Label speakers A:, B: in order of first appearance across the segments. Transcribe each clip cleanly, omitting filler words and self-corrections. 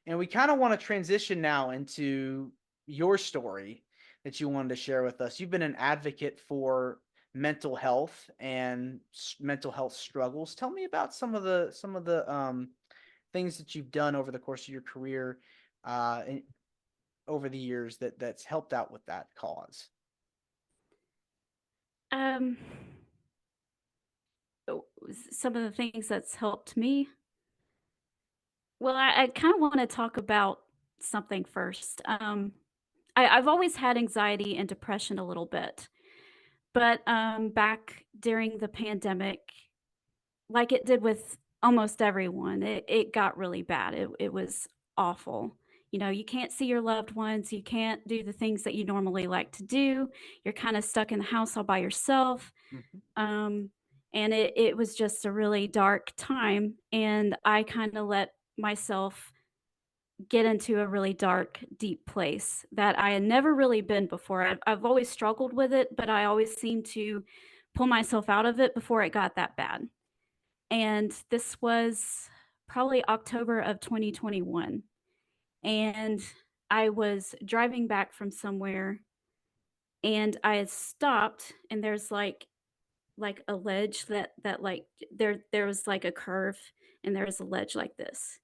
A: And we kind of want to transition now into your story that you wanted to share with us. You've been an advocate for mental health and mental health struggles. Tell me about some of the things that you've done over the course of your career, and over the years that's helped out with that cause.
B: Um, some of the things that's helped me. Well, I kind of want to talk about something first. I've always had anxiety and depression a little bit, but back during the pandemic, like it did with almost everyone, it got really bad. It was awful. You know, you can't see your loved ones, you can't do the things that you normally like to do. You're kind of stuck in the house all by yourself.
A: Mhm.
B: Um, and it was just a really dark time, and I kinda let myself get into a really dark, deep place that I had never really been before. I've always struggled with it, but I always seemed to pull myself out of it before it got that bad. And this was probably October of 2021, and I was driving back from somewhere, and I had stopped, and there's, like a ledge like there was like a curve and there was a ledge like this.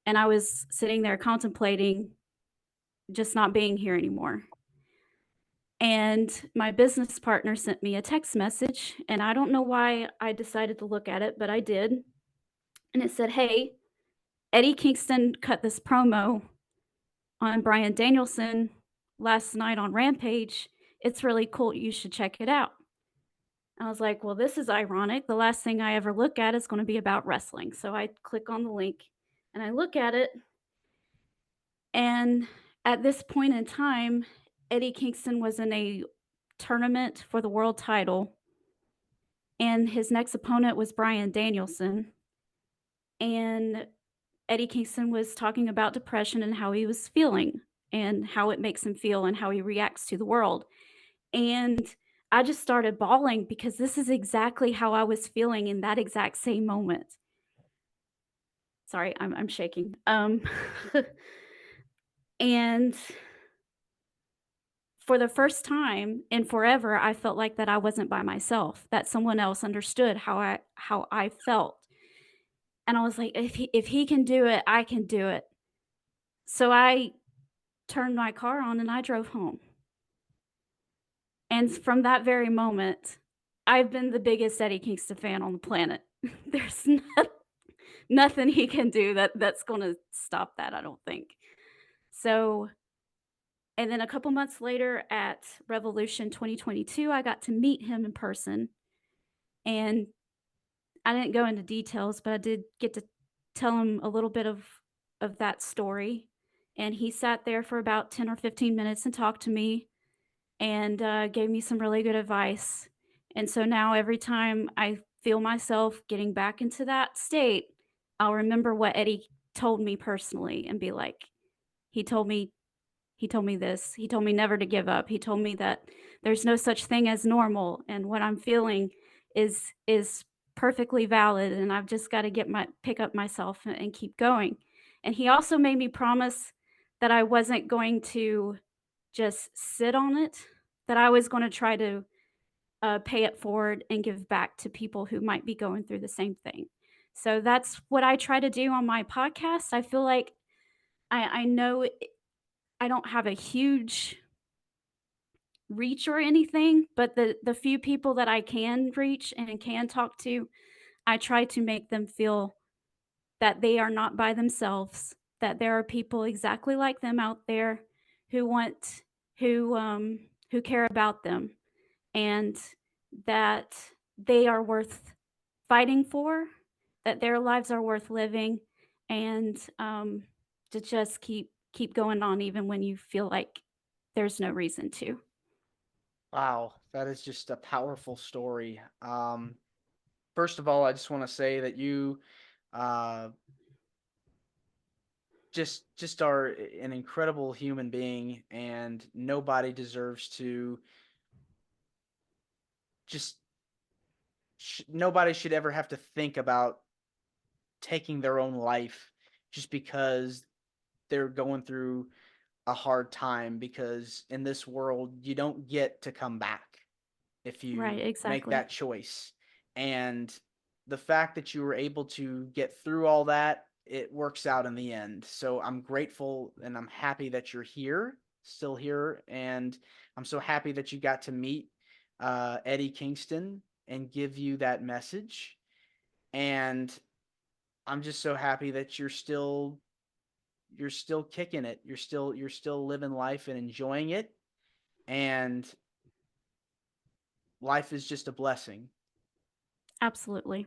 B: And I was sitting there contemplating just not being here anymore. And my business partner sent me a text message, and I don't know why I decided to look at it, but I did. And it said, "Hey, Eddie Kingston cut this promo on Brian Danielson last night on Rampage. It's really cool. You should check it out." I was like, "Well, this is ironic. The last thing I ever look at is gonna be about wrestling." So I click on the link and I look at it, and at this point in time, Eddie Kingston was in a tournament for the world title, and his next opponent was Brian Danielson, and Eddie Kingston was talking about depression and how he was feeling, and how it makes him feel, and how he reacts to the world. And I just started bawling because this is exactly how I was feeling in that exact same moment. Sorry, I'm shaking. And for the first time in forever, I felt like that I wasn't by myself, that someone else understood how I felt. And I was like, if he can do it, I can do it. So I turned my car on and I drove home. And from that very moment, I've been the biggest Eddie Kingston fan on the planet. There's nothing he can do that's gonna stop that, I don't think. So, and then a couple months later at Revolution 2022, I got to meet him in person, and I didn't go into details, but I did get to tell him a little bit of that story, and he sat there for about 10 or 15 minutes and talked to me, and gave me some really good advice. And so now every time I feel myself getting back into that state, I'll remember what Eddie told me personally and be like, he told me he told me this. He told me never to give up. He told me that there's no such thing as normal, and what I'm feeling is perfectly valid, and I've just got to get my pick up myself and keep going. And he also made me promise that I wasn't going to just sit on it, that I was going to try to pay it forward and give back to people who might be going through the same thing. So that's what I try to do on my podcast. I feel like I know I don't have a huge reach or anything, but the few people that I can reach and can talk to, I try to make them feel that they are not by themselves, that there are people exactly like them out there who want who care about them, and that they are worth fighting for, that their lives are worth living, and to just keep going on even when you feel like there's no reason to.
A: Wow, that is just a powerful story. First of all, I just want to say that you uh, just are an incredible human being, and nobody deserves to just nobody should ever have to think about taking their own life just because they're going through a hard time, because in this world you don't get to come back if
B: Right,
A: you make
B: exactly.
A: that choice. And the fact that you were able to get through all that, it works out in the end. So I'm grateful and I'm happy that you're here, still here. And I'm so happy that you got to meet Eddie Kingston and give you that message. And I'm just so happy that you're still kicking it. You're still living life and enjoying it. And life is just a blessing.
B: Absolutely.